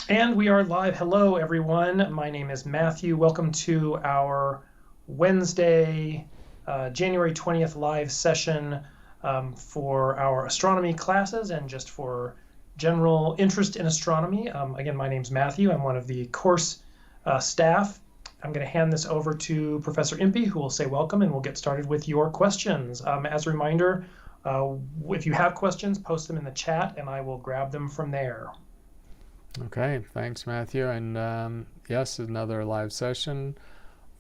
And we are live. Hello, everyone. My name is Matthew. Welcome to our Wednesday, January 20th live session for our astronomy classes and just for general interest in astronomy. Again, my name is Matthew. I'm one of the course staff. I'm going to hand this over to Professor Impey, who will say welcome, and we'll get started with your questions. As a reminder, if you have questions, post them in the chat, and I will grab them from there. Okay, thanks, Matthew. And yes, another live session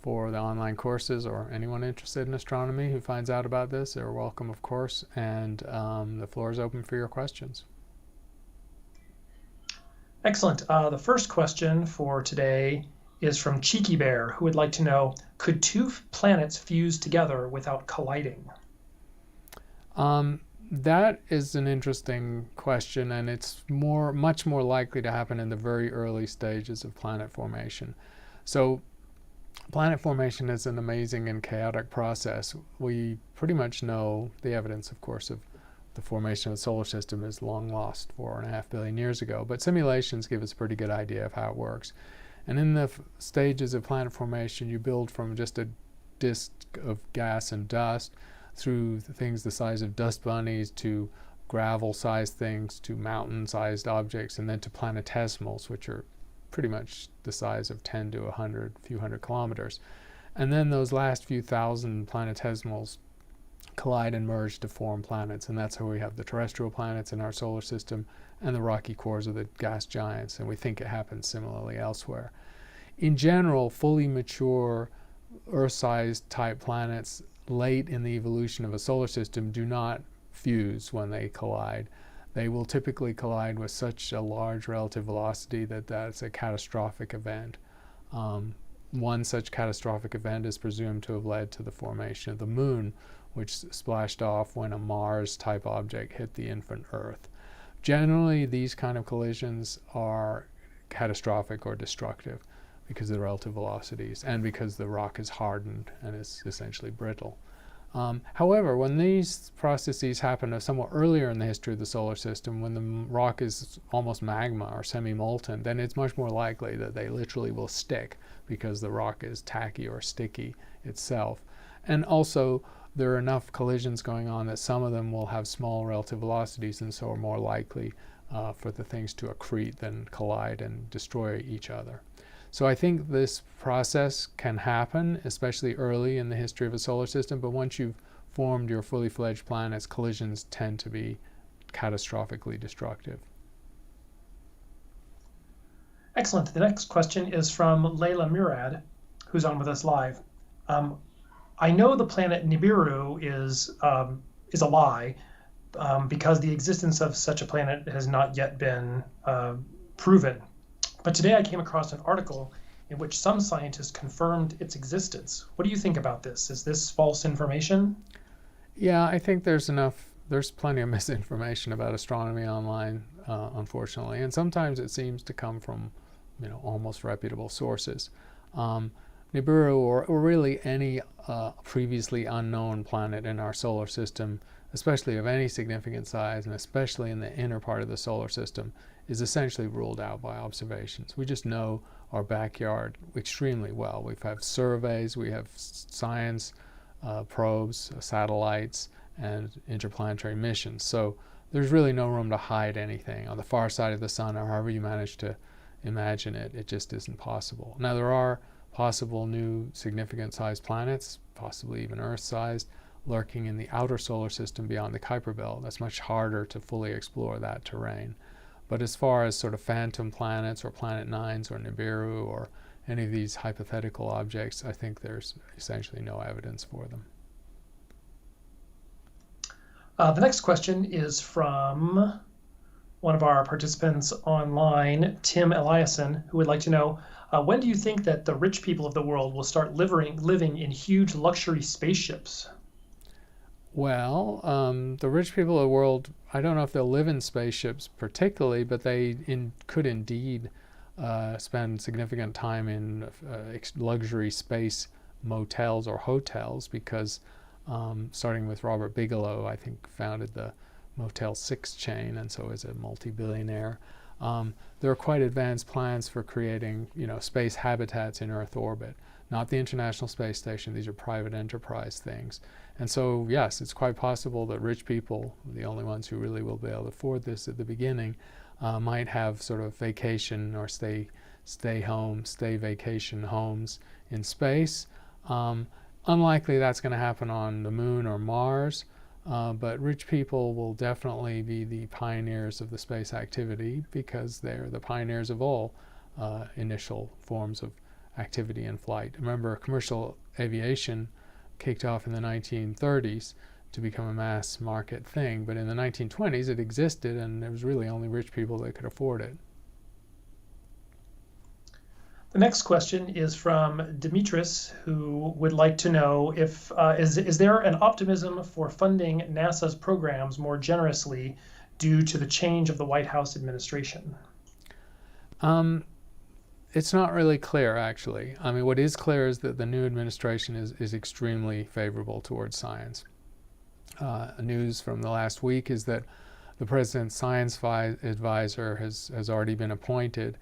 for the online courses or anyone interested in astronomy who finds out about this. They're welcome, of course, and the floor is open for your questions. Excellent. The first question for today is from Cheeky Bear, who would like to know, could two planets fuse together without colliding? That is an interesting question, and it's much more likely to happen in the very early stages of planet formation. So planet formation is an amazing and chaotic process. We pretty much know the evidence, of course, of the formation of the solar system is long lost 4.5 billion years ago, but simulations give us a pretty good idea of how it works. And in the stages of planet formation, you build from just a disk of gas and dust through things the size of dust bunnies to gravel-sized things to mountain-sized objects, and then to planetesimals, which are pretty much the size of 10 to 100, few hundred kilometers. And then those last few thousand planetesimals collide and merge to form planets, and that's how we have the terrestrial planets in our solar system and the rocky cores of the gas giants, and we think it happens similarly elsewhere. In general, fully mature Earth-sized type planets late in the evolution of a solar system do not fuse when they collide. They will typically collide with such a large relative velocity that that's a catastrophic event. One such catastrophic event is presumed to have led to the formation of the moon, which splashed off when a Mars-type object hit the infant Earth. Generally, these kind of collisions are catastrophic or destructive because of the relative velocities and because the rock is hardened and is essentially brittle. However, when these processes happen somewhat earlier in the history of the solar system, when the rock is almost magma or semi-molten, then it's much more likely that they literally will stick because the rock is tacky or sticky itself. And also, there are enough collisions going on that some of them will have small relative velocities and so are more likely for the things to accrete than collide and destroy each other. So I think this process can happen, especially early in the history of a solar system, but once you've formed your fully fledged planets, collisions tend to be catastrophically destructive. Excellent. The next question is from Layla Murad, who's on with us live. I know the planet Nibiru is a lie because the existence of such a planet has not yet been proven. But today I came across an article in which some scientists confirmed its existence. What do you think about this? Is this false information? Yeah, I think there's plenty of misinformation about astronomy online, unfortunately, and sometimes it seems to come from, almost reputable sources. Nibiru, or really any previously unknown planet in our solar system, especially of any significant size, and especially in the inner part of the solar system, is essentially ruled out by observations. We just know our backyard extremely well. We have surveys, we have science probes, satellites, and interplanetary missions. So there's really no room to hide anything. On the far side of the sun, or however you manage to imagine it, it just isn't possible. Now, there are possible new significant sized planets, possibly even Earth-sized, lurking in the outer solar system beyond the Kuiper Belt. That's much harder to fully explore that terrain. But as far as sort of phantom planets or planet nines or Nibiru or any of these hypothetical objects, I think there's essentially no evidence for them. The next question is from one of our participants online, Tim Eliason, who would like to know, when do you think that the rich people of the world will start living in huge luxury spaceships? Well, the rich people of the world, I don't know if they'll live in spaceships particularly, but they could indeed spend significant time in luxury space motels or hotels because starting with Robert Bigelow, I think founded the Motel 6 chain and so is a multi-billionaire. There are quite advanced plans for creating, space habitats in Earth orbit. Not the International Space Station. These are private enterprise things. And so, yes, it's quite possible that rich people, the only ones who really will be able to afford this at the beginning, might have sort of vacation or stay vacation homes in space. Unlikely that's going to happen on the moon or Mars, but rich people will definitely be the pioneers of the space activity because they're the pioneers of all initial forms of activity in flight. Remember, commercial aviation kicked off in the 1930s to become a mass market thing, but in the 1920s it existed and it was really only rich people that could afford it. The next question is from Dimitris, who would like to know if is there an optimism for funding NASA's programs more generously due to the change of the White House administration? It's not really clear, actually. I mean, what is clear is that the new administration is extremely favorable towards science. News from the last week is that the president's science advisor has already been appointed.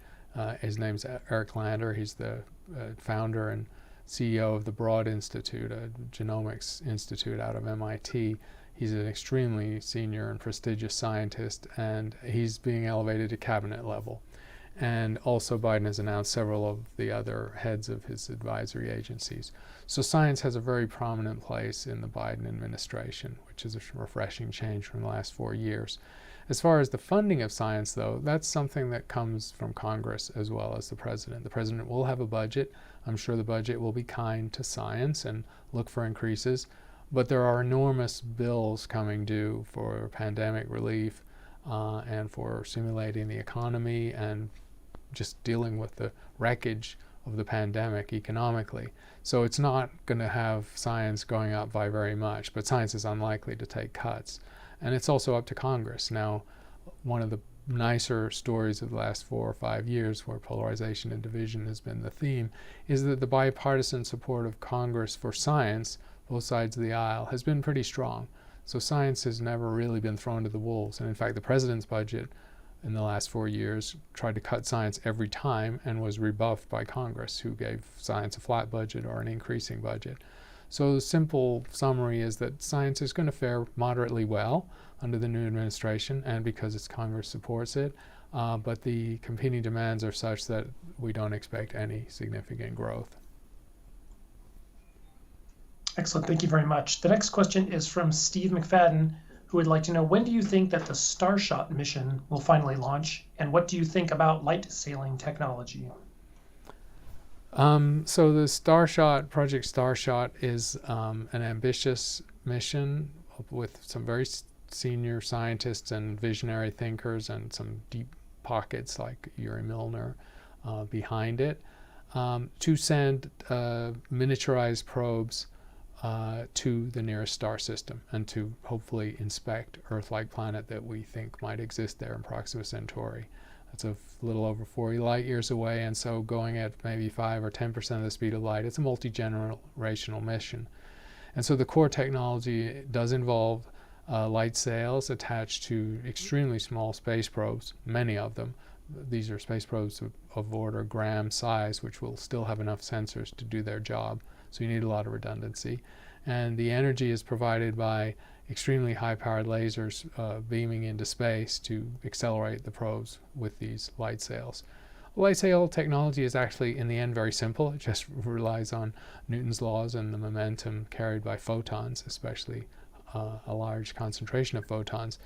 His name's Eric Lander. He's the founder and CEO of the Broad Institute, a genomics institute out of MIT. He's an extremely senior and prestigious scientist, and he's being elevated to cabinet level. And also Biden has announced several of the other heads of his advisory agencies. So science has a very prominent place in the Biden administration, which is a refreshing change from the last 4 years. As far as the funding of science, though, that's something that comes from Congress as well as the president. The president will have a budget. I'm sure the budget will be kind to science and look for increases. But there are enormous bills coming due for pandemic relief and for stimulating the economy and just dealing with the wreckage of the pandemic economically. So it's not going to have science going up by very much, but science is unlikely to take cuts. And it's also up to Congress. Now, one of the nicer stories of the last 4 or 5 years where polarization and division has been the theme is that the bipartisan support of Congress for science, both sides of the aisle, has been pretty strong. So science has never really been thrown to the wolves. And in fact, the president's budget in the last 4 years tried to cut science every time and was rebuffed by Congress, who gave science a flat budget or an increasing budget. So the simple summary is that science is going to fare moderately well under the new administration, and because its Congress supports it, but the competing demands are such that we don't expect any significant growth. Excellent, thank you very much. The next question is from Steve McFadden, who would like to know, when do you think that the Starshot mission will finally launch, and what do you think about light sailing technology? So the Project Starshot is an ambitious mission with some very senior scientists and visionary thinkers and some deep pockets like Yuri Milner behind it, to send miniaturized probes to the nearest star system and to hopefully inspect Earth-like planet that we think might exist there in Proxima Centauri. That's a little over 40 light years away, and so going at maybe 5 or 10% of the speed of light, it's a multi-generational mission. And so the core technology does involve light sails attached to extremely small space probes, many of them. These are space probes of order gram size, which will still have enough sensors to do their job. So you need a lot of redundancy. And the energy is provided by extremely high-powered lasers beaming into space to accelerate the probes with these light sails. Light sail technology is actually, in the end, very simple. It just relies on Newton's laws and the momentum carried by photons, especially a large concentration of photons.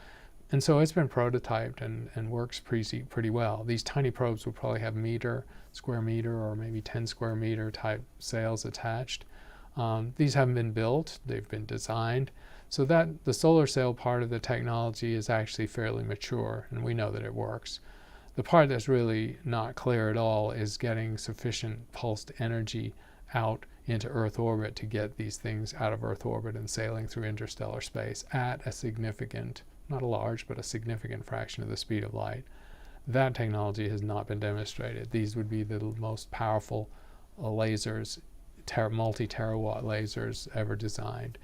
And so it's been prototyped and works pretty well. These tiny probes will probably have square meter, or maybe 10 square meter type sails attached. These haven't been built, they've been designed. So that the solar sail part of the technology is actually fairly mature, and we know that it works. The part that's really not clear at all is getting sufficient pulsed energy out into Earth orbit to get these things out of Earth orbit and sailing through interstellar space at a significant, not a large, but a significant fraction of the speed of light. That technology has not been demonstrated. These would be the most powerful lasers, multi-terawatt lasers ever designed.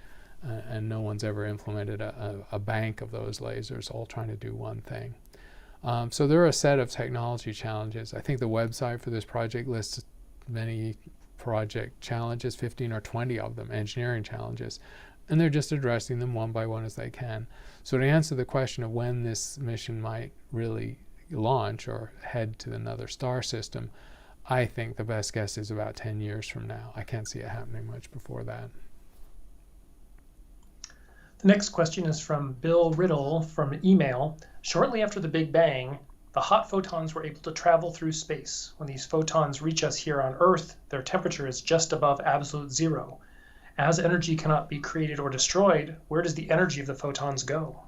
And no one's ever implemented a bank of those lasers all trying to do one thing. So there are a set of technology challenges. I think the website for this project lists many project challenges, 15 or 20 of them, engineering challenges, and they're just addressing them one by one as they can. So to answer the question of when this mission might really launch or head to another star system, I think the best guess is about 10 years from now. I can't see it happening much before that. The next question is from Bill Riddle from email. Shortly after the Big Bang, the hot photons were able to travel through space. When these photons reach us here on Earth, their temperature is just above absolute zero. As energy cannot be created or destroyed, where does the energy of the photons go?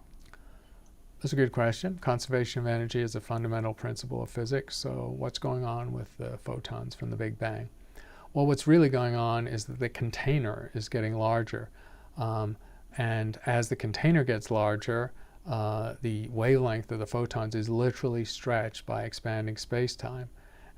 That's a good question. Conservation of energy is a fundamental principle of physics. So what's going on with the photons from the Big Bang? Well, what's really going on is that the container is getting larger. And as the container gets larger, the wavelength of the photons is literally stretched by expanding space-time.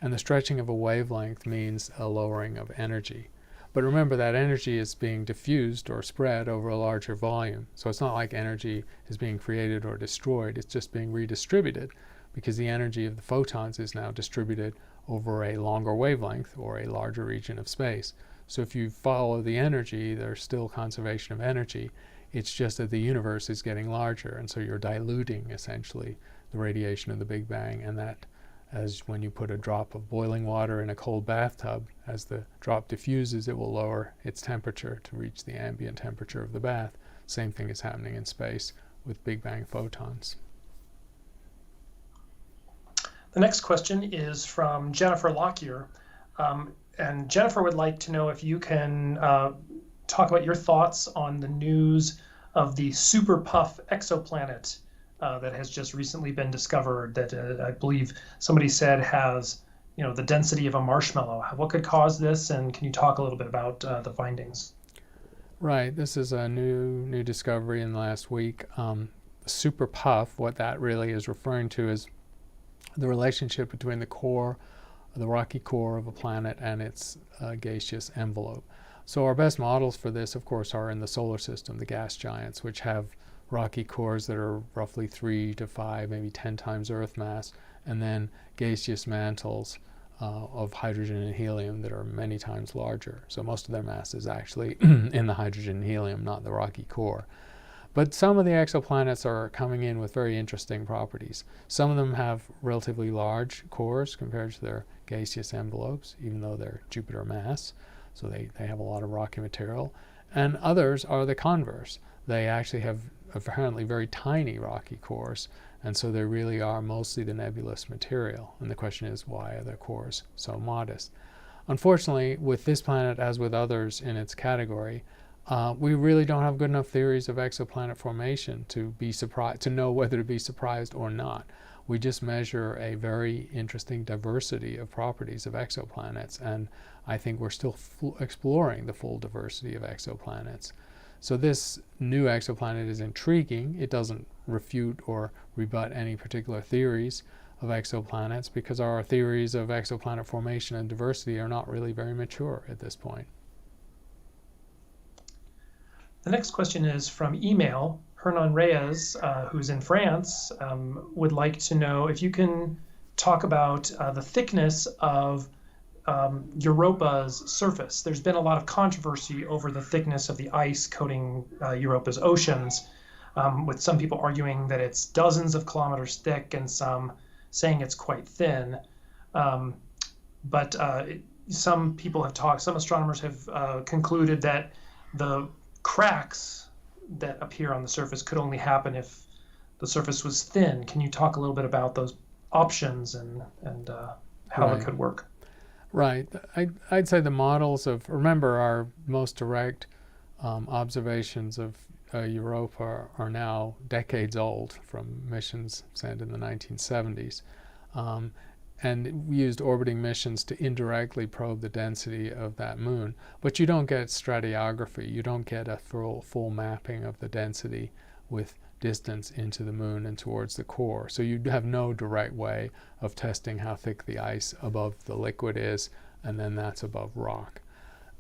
And the stretching of a wavelength means a lowering of energy. But remember that energy is being diffused or spread over a larger volume. So it's not like energy is being created or destroyed. It's just being redistributed because the energy of the photons is now distributed over a longer wavelength or a larger region of space. So if you follow the energy, there's still conservation of energy. It's just that the universe is getting larger, and so you're diluting essentially the radiation of the Big Bang, and that, as when you put a drop of boiling water in a cold bathtub, as the drop diffuses, it will lower its temperature to reach the ambient temperature of the bath. Same thing is happening in space with Big Bang photons. The next question is from Jennifer Lockyer. And Jennifer would like to know if you can talk about your thoughts on the news of the super puff exoplanet that has just recently been discovered that I believe somebody said has, the density of a marshmallow. What could cause this, and can you talk a little bit about the findings? Right, this is a new discovery in the last week. Super puff, what that really is referring to is the relationship between the rocky core of a planet and its gaseous envelope. So our best models for this, of course, are in the solar system, the gas giants, which have rocky cores that are roughly 3 to 5, maybe 10 times Earth mass, and then gaseous mantles of hydrogen and helium that are many times larger. So most of their mass is actually in the hydrogen and helium, not the rocky core. But some of the exoplanets are coming in with very interesting properties. Some of them have relatively large cores compared to their gaseous envelopes, even though they're Jupiter mass. So they have a lot of rocky material. And others are the converse. They actually have apparently very tiny rocky cores, and so they really are mostly the nebulous material. And the question is, why are their cores so modest? Unfortunately, with this planet, as with others in its category, we really don't have good enough theories of exoplanet formation to know whether to be surprised or not. We just measure a very interesting diversity of properties of exoplanets, and I think we're still exploring the full diversity of exoplanets. So this new exoplanet is intriguing. It doesn't refute or rebut any particular theories of exoplanets because our theories of exoplanet formation and diversity are not really very mature at this point. The next question is from email. Hernan Reyes, who's in France, would like to know if you can talk about the thickness of Europa's surface. There's been a lot of controversy over the thickness of the ice coating Europa's oceans, with some people arguing that it's dozens of kilometers thick and some saying it's quite thin. But some astronomers have concluded that the cracks that appear on the surface could only happen if the surface was thin. Can you talk a little bit about those options and how Right. it could work? Right. I'd say the models remember, our most direct observations of Europa are now decades old from missions sent in the 1970s. And we used orbiting missions to indirectly probe the density of that moon. But you don't get stratigraphy. You don't get a full mapping of the density with distance into the moon and towards the core. So you have no direct way of testing how thick the ice above the liquid is, and then that's above rock.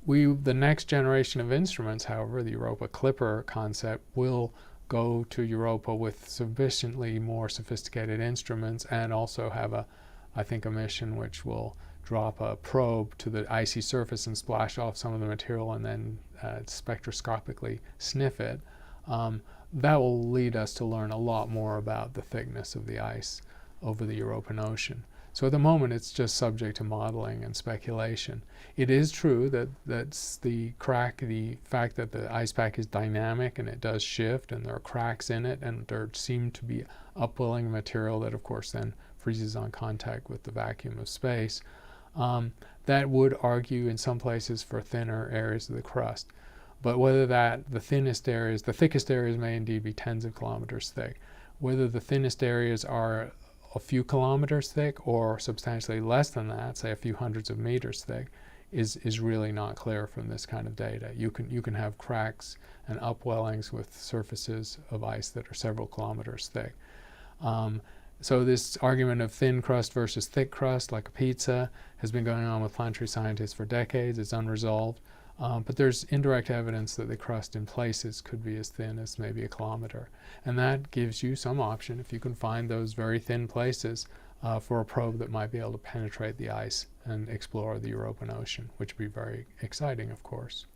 The next generation of instruments, however, the Europa Clipper concept, will go to Europa with sufficiently more sophisticated instruments, and also have I think, a mission which will drop a probe to the icy surface and splash off some of the material and then spectroscopically sniff it. That will lead us to learn a lot more about the thickness of the ice over the European Ocean. So at the moment, it's just subject to modeling and speculation. It is true that that's the fact that the ice pack is dynamic and it does shift and there are cracks in it and there seem to be upwelling material that, of course, then freezes on contact with the vacuum of space. That would argue in some places for thinner areas of the crust. But whether the thickest areas may indeed be tens of kilometers thick. Whether the thinnest areas are a few kilometers thick or substantially less than that, say a few hundreds of meters thick, is really not clear from this kind of data. You can have cracks and upwellings with surfaces of ice that are several kilometers thick. So this argument of thin crust versus thick crust, like a pizza, has been going on with planetary scientists for decades. It's unresolved. But there's indirect evidence that the crust in places could be as thin as maybe a kilometer. And that gives you some option, if you can find those very thin places, for a probe that might be able to penetrate the ice and explore the European Ocean, which would be very exciting, of course.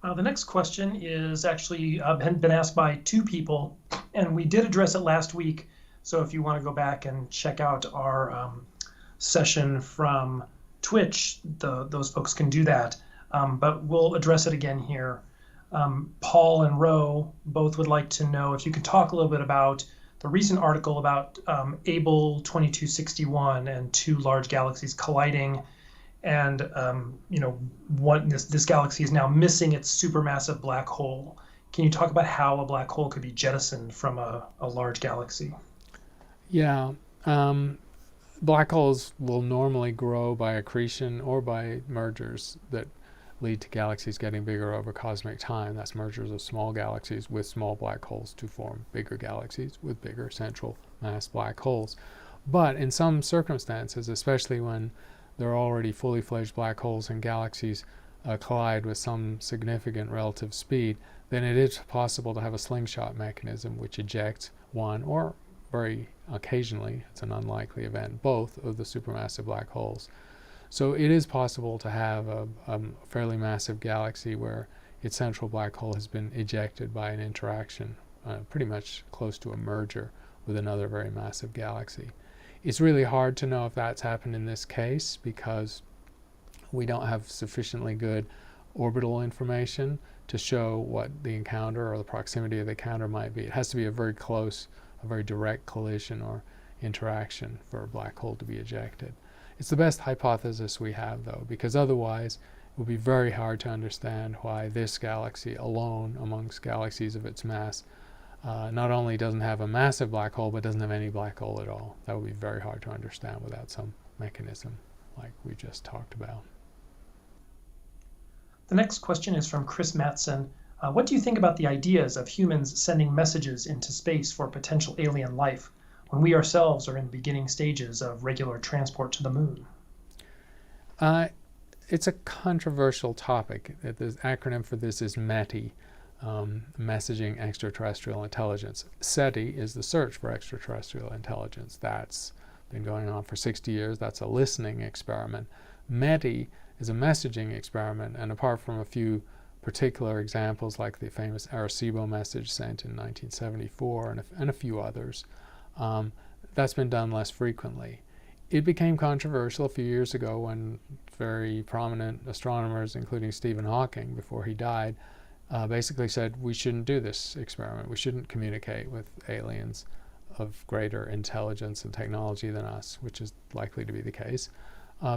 The next question is actually been asked by two people, and we did address it last week. So if you want to go back and check out our session from Twitch, those folks can do that. But we'll address it again here. Paul and Ro both would like to know if you could talk a little bit about the recent article about Able 2261 and two large galaxies colliding. And this galaxy is now missing its supermassive black hole. Can you talk about how a black hole could be jettisoned from a large galaxy? Yeah. Black holes will normally grow by accretion or by mergers that lead to galaxies getting bigger over cosmic time. That's mergers of small galaxies with small black holes to form bigger galaxies with bigger central mass black holes. But in some circumstances, especially when there are already fully fledged black holes and galaxies collide with some significant relative speed, then it is possible to have a slingshot mechanism which ejects one, or very occasionally, it's an unlikely event, both of the supermassive black holes. So it is possible to have a fairly massive galaxy where its central black hole has been ejected by an interaction, pretty much close to a merger with another very massive galaxy. It's really hard to know if that's happened in this case because we don't have sufficiently good orbital information to show what the encounter or the proximity of the encounter might be. It has to be a very close, a very direct collision or interaction for a black hole to be ejected. It's the best hypothesis we have, though, because otherwise it would be very hard to understand why this galaxy alone, amongst galaxies of its mass, not only doesn't have a massive black hole, but doesn't have any black hole at all. That would be very hard to understand without some mechanism like we just talked about. The next question is from Chris Matson. What do you think about the ideas of humans sending messages into space for potential alien life when we ourselves are in the beginning stages of regular transport to the moon? It's a controversial topic. The acronym for this is METI, Messaging Extraterrestrial Intelligence. SETI is the search for extraterrestrial intelligence. That's been going on for 60 years. That's a listening experiment. METI is a messaging experiment, and apart from a few particular examples like the famous Arecibo message sent in 1974 and a few others, that's been done less frequently. It became controversial a few years ago when very prominent astronomers, including Stephen Hawking, before he died, basically said we shouldn't do this experiment. We shouldn't communicate with aliens of greater intelligence and technology than us, which is likely to be the case,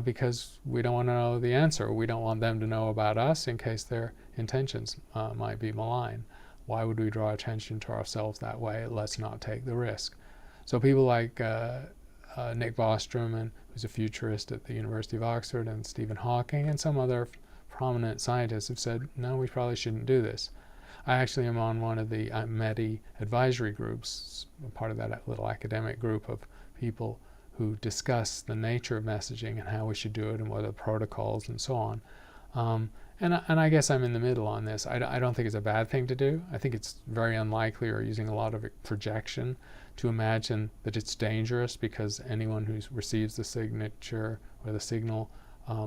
because we don't want to know the answer. We don't want them to know about us in case their intentions might be malign. Why would we draw attention to ourselves that way? Let's not take the risk. So people like Nick Bostrom, who's a futurist at the University of Oxford, and Stephen Hawking, and some other prominent scientists have said, no, we probably shouldn't do this. I actually am on one of the METI advisory groups, part of that little academic group of people who discuss the nature of messaging and how we should do it and what are the protocols and so on. And I guess I'm in the middle on this. I don't think it's a bad thing to do. I think it's very unlikely, or using a lot of projection, to imagine that it's dangerous because anyone who receives the signature or the signal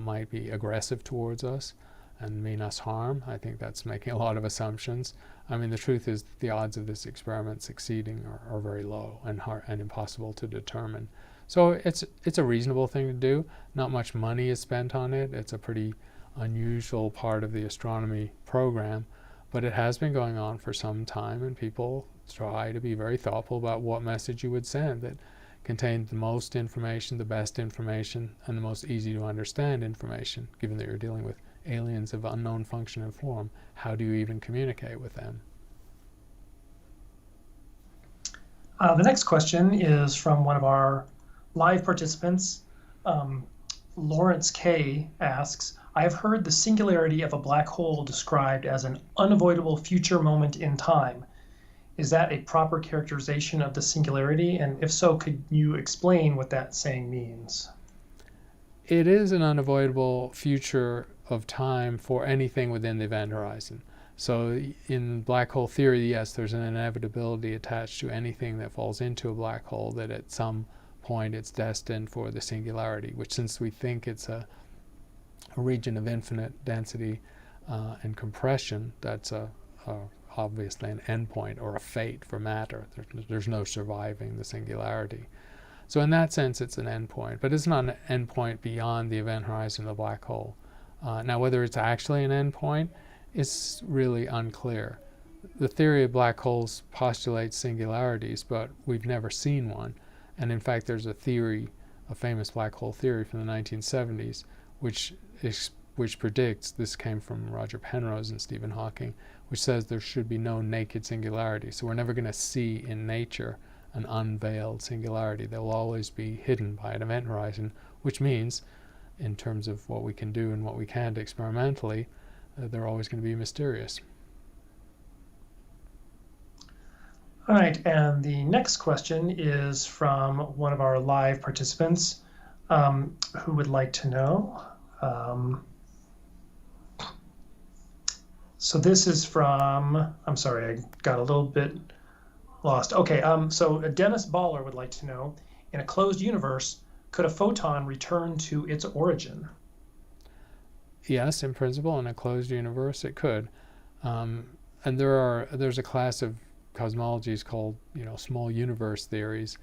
might be aggressive towards us and mean us harm. I think that's making a lot of assumptions. I mean, the truth is the odds of this experiment succeeding are very low and impossible to determine. So it's a reasonable thing to do. Not much money is spent on it. It's a pretty unusual part of the astronomy program, but it has been going on for some time, and people try to be very thoughtful about what message you would send that contained the most information, the best information, and the most easy to understand information, given that you're dealing with aliens of unknown function and form. How do you even communicate with them? The next question is from one of our live participants. Lawrence K. asks, I have heard the singularity of a black hole described as an unavoidable future moment in time. Is that a proper characterization of the singularity? And if so, could you explain what that saying means? It is an unavoidable future of time for anything within the event horizon. So in black hole theory, yes, there's an inevitability attached to anything that falls into a black hole, that at some point it's destined for the singularity, which, since we think it's a region of infinite density and compression, that's obviously an endpoint or a fate for matter. There's no surviving the singularity. So in that sense, it's an endpoint, but it's not an endpoint beyond the event horizon of the black hole. Now, whether it's actually an endpoint is really unclear. The theory of black holes postulates singularities, but we've never seen one. And in fact, there's a theory, a famous black hole theory from the 1970s, which predicts, this came from Roger Penrose and Stephen Hawking, which says there should be no naked singularity. So we're never going to see in nature an unveiled singularity. They will always be hidden by an event horizon, which means, in terms of what we can do and what we can't experimentally, they're always going to be mysterious. All right, and the next question is from one of our live participants who would like to know. So this is from, I'm sorry, I got a little bit lost. Okay, so Dennis Baller would like to know, in a closed universe, could a photon return to its origin? Yes, in principle, in a closed universe, it could. And there's a class of cosmologies called, small universe theories,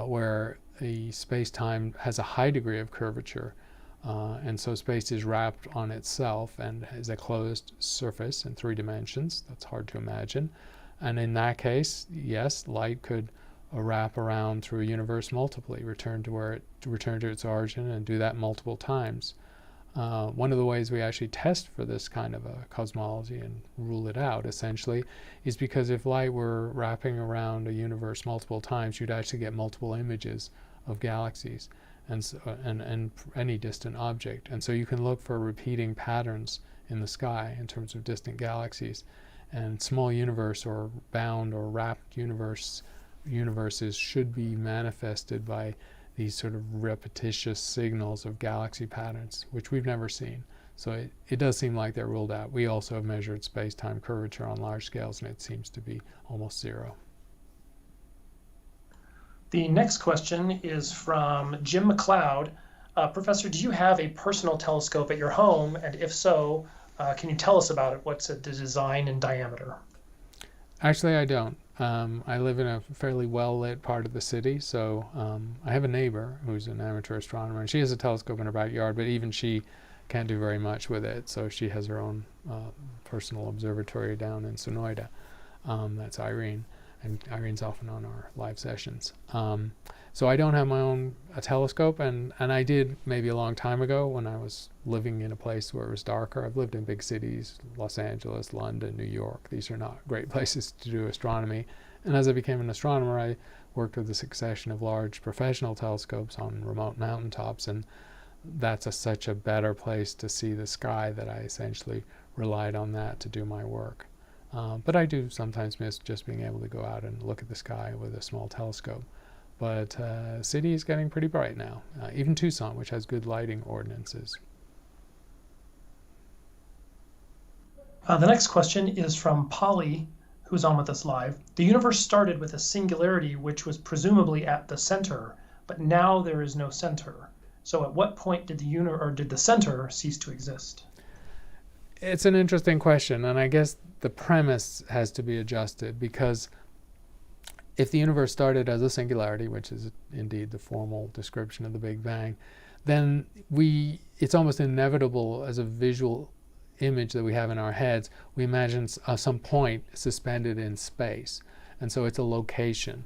where a space-time has a high degree of curvature, and so space is wrapped on itself and is a closed surface in 3 dimensions. That's hard to imagine. And in that case, yes, light could wrap around through a universe multiply, return to its origin, and do that multiple times. One of the ways we actually test for this kind of a cosmology and rule it out, essentially, is because if light were wrapping around a universe multiple times, you'd actually get multiple images of galaxies and any distant object. And so you can look for repeating patterns in the sky in terms of distant galaxies. And small universe or bound or wrapped universes should be manifested by these sort of repetitious signals of galaxy patterns, which we've never seen. So it does seem like they're ruled out. We also have measured space-time curvature on large scales, and it seems to be almost zero. The next question is from Jim McLeod. Professor, do you have a personal telescope at your home? And if so, can you tell us about it? What's the design and diameter? Actually, I don't. I live in a fairly well-lit part of the city, so I have a neighbor who's an amateur astronomer, and she has a telescope in her backyard, but even she can't do very much with it, so she has her own personal observatory down in Sonoida. That's Irene, and Irene's often on our live sessions. So I don't have my own telescope, and I did maybe a long time ago when I was living in a place where it was darker. I've lived in big cities, Los Angeles, London, New York. These are not great places to do astronomy. And as I became an astronomer, I worked with a succession of large professional telescopes on remote mountaintops, and that's such a better place to see the sky that I essentially relied on that to do my work. But I do sometimes miss just being able to go out and look at the sky with a small telescope. But the city is getting pretty bright now, even Tucson, which has good lighting ordinances. The next question is from Polly, who's on with us live. The universe started with a singularity which was presumably at the center, but now there is no center. So at what point did the center cease to exist? It's an interesting question, and I guess the premise has to be adjusted, because if the universe started as a singularity, which is indeed the formal description of the Big Bang, then it's almost inevitable as a visual image that we have in our heads, we imagine some point suspended in space. And so it's a location.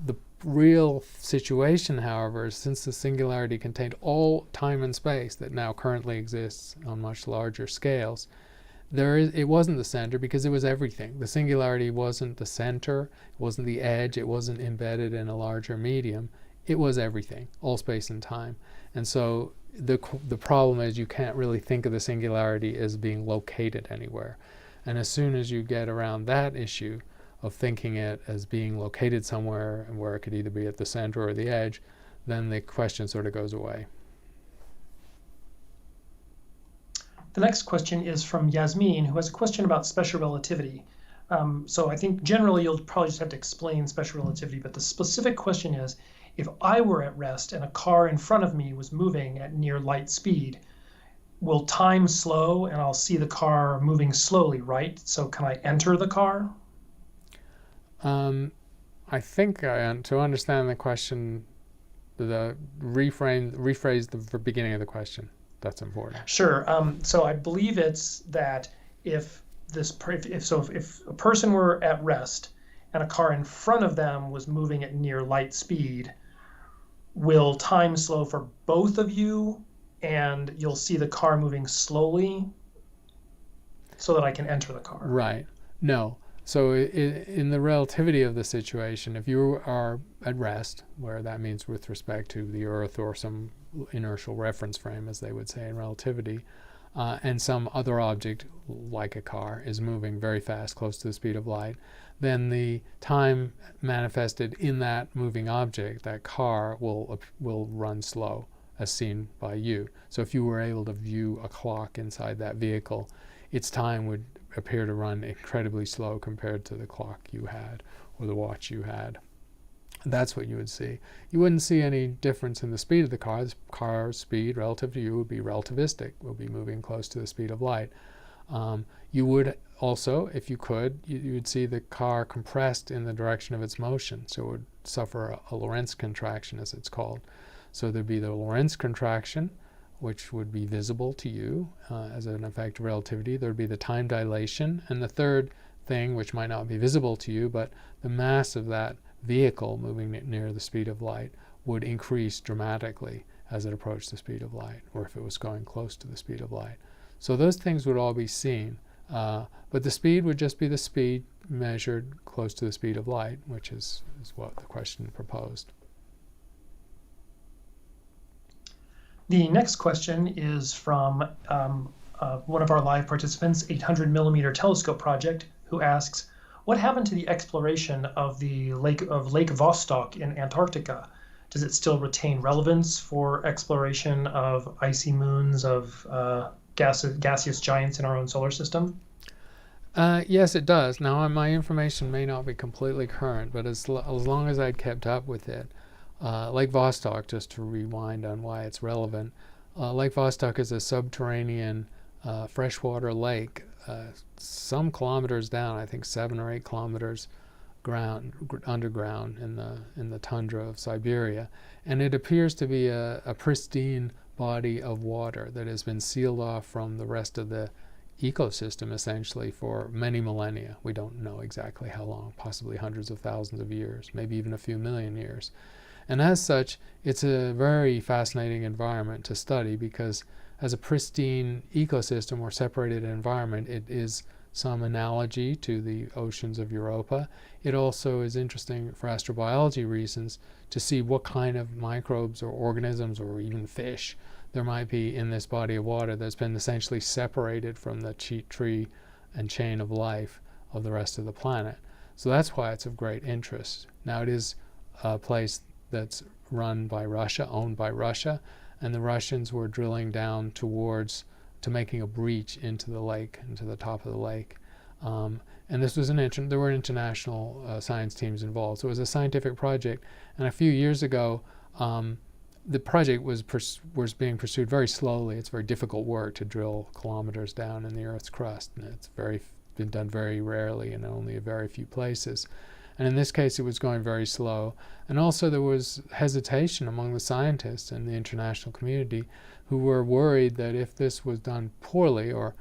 The real situation, however, is since the singularity contained all time and space that now currently exists on much larger scales, it wasn't the center because it was everything. The singularity wasn't the center, it wasn't the edge, it wasn't embedded in a larger medium. It was everything, all space and time. And so the problem is you can't really think of the singularity as being located anywhere. And as soon as you get around that issue of thinking it as being located somewhere and where it could either be at the center or the edge, then the question sort of goes away. The next question is from Yasmin, who has a question about special relativity. So I think generally you'll probably just have to explain special relativity, but the specific question is, if I were at rest and a car in front of me was moving at near light speed, will time slow and I'll see the car moving slowly, right? So can I enter the car? I think to understand the question, rephrase the beginning of the question. That's important. Sure. So I believe it's that if a person were at rest and a car in front of them was moving at near light speed, will time slow for both of you and you'll see the car moving slowly so that I can enter the car? Right. No. So in the relativity of the situation, if you are at rest, where that means with respect to the Earth or some inertial reference frame, as they would say in relativity, and some other object, like a car, is moving very fast, close to the speed of light, then the time manifested in that moving object, that car, will run slow, as seen by you. So if you were able to view a clock inside that vehicle, its time would appear to run incredibly slow compared to the clock you had or the watch you had. That's what you would see. You wouldn't see any difference in the speed of the car. The car's speed relative to you would be relativistic, will be moving close to the speed of light. You would also, if you could, you would see the car compressed in the direction of its motion. So it would suffer a Lorentz contraction, as it's called. So there'd be the Lorentz contraction, which would be visible to you as an effect of relativity. There'd be the time dilation. And the third thing, which might not be visible to you, but the mass of that vehicle moving near the speed of light would increase dramatically as it approached the speed of light, or if it was going close to the speed of light. So those things would all be seen. But the speed would just be the speed measured close to the speed of light, which is what the question proposed. The next question is from one of our live participants, 800 millimeter telescope project, who asks, what happened to the exploration of the Lake Vostok in Antarctica? Does it still retain relevance for exploration of icy moons of gaseous giants in our own solar system? Yes, it does. Now, my information may not be completely current, but as long as I'd kept up with it, Lake Vostok, just to rewind on why it's relevant, Lake Vostok is a subterranean freshwater lake, some kilometers down, I think 7 or 8 kilometers underground in the tundra of Siberia, and it appears to be a pristine body of water that has been sealed off from the rest of the ecosystem essentially for many millennia. We don't know exactly how long, possibly hundreds of thousands of years, maybe even a few million years. And as such, it's a very fascinating environment to study because as a pristine ecosystem or separated environment, it is some analogy to the oceans of Europa. It also is interesting for astrobiology reasons to see what kind of microbes or organisms or even fish there might be in this body of water that's been essentially separated from the tree and chain of life of the rest of the planet. So that's why it's of great interest. Now, it is a place that's run by Russia, owned by Russia, and the Russians were drilling down towards to making a breach into the lake, into the top of the lake. And this was there were international science teams involved. So it was a scientific project. And a few years ago, the project was being pursued very slowly. It's very difficult work to drill kilometers down in the Earth's crust. And it's been done very rarely in only a very few places. And in this case, it was going very slow. And also there was hesitation among the scientists in the international community who were worried that if this was done poorly or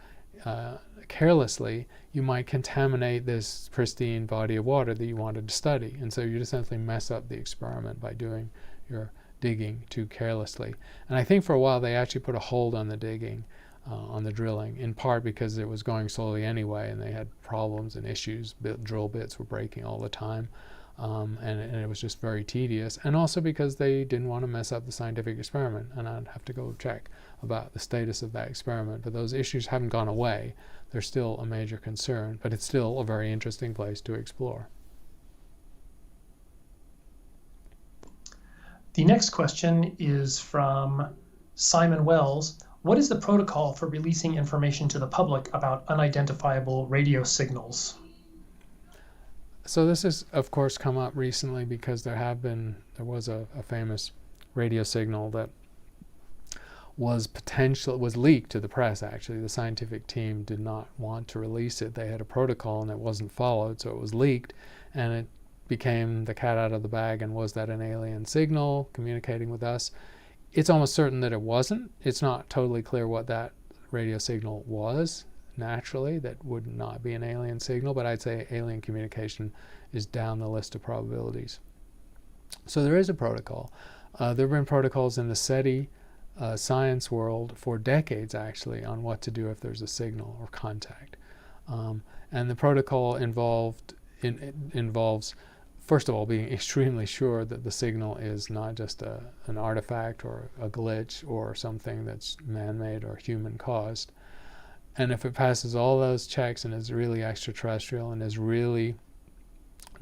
carelessly, you might contaminate this pristine body of water that you wanted to study. And so you'd essentially mess up the experiment by doing your digging too carelessly. And I think for a while they actually put a hold on the digging, on the drilling, in part because it was going slowly anyway and they had problems and issues. Drill bits were breaking all the time. And it was just very tedious, and also because they didn't want to mess up the scientific experiment, and I'd have to go check about the status of that experiment. But those issues haven't gone away. They're still a major concern, but it's still a very interesting place to explore. The next question is from Simon Wells. What is the protocol for releasing information to the public about unidentifiable radio signals? So this has, of course, come up recently because there was a famous radio signal that was leaked to the press. Actually, the scientific team did not want to release it. They had a protocol and it wasn't followed, so it was leaked, and it became the cat out of the bag. And was that an alien signal communicating with us? It's almost certain that it wasn't. It's not totally clear what that radio signal was. Naturally, that would not be an alien signal, but I'd say alien communication is down the list of probabilities. So there is a protocol. There have been protocols in the SETI science world for decades, actually, on what to do if there's a signal or contact. And the protocol involves, first of all, being extremely sure that the signal is not just an artifact or a glitch or something that's man-made or human-caused. And if it passes all those checks and is really extraterrestrial and is really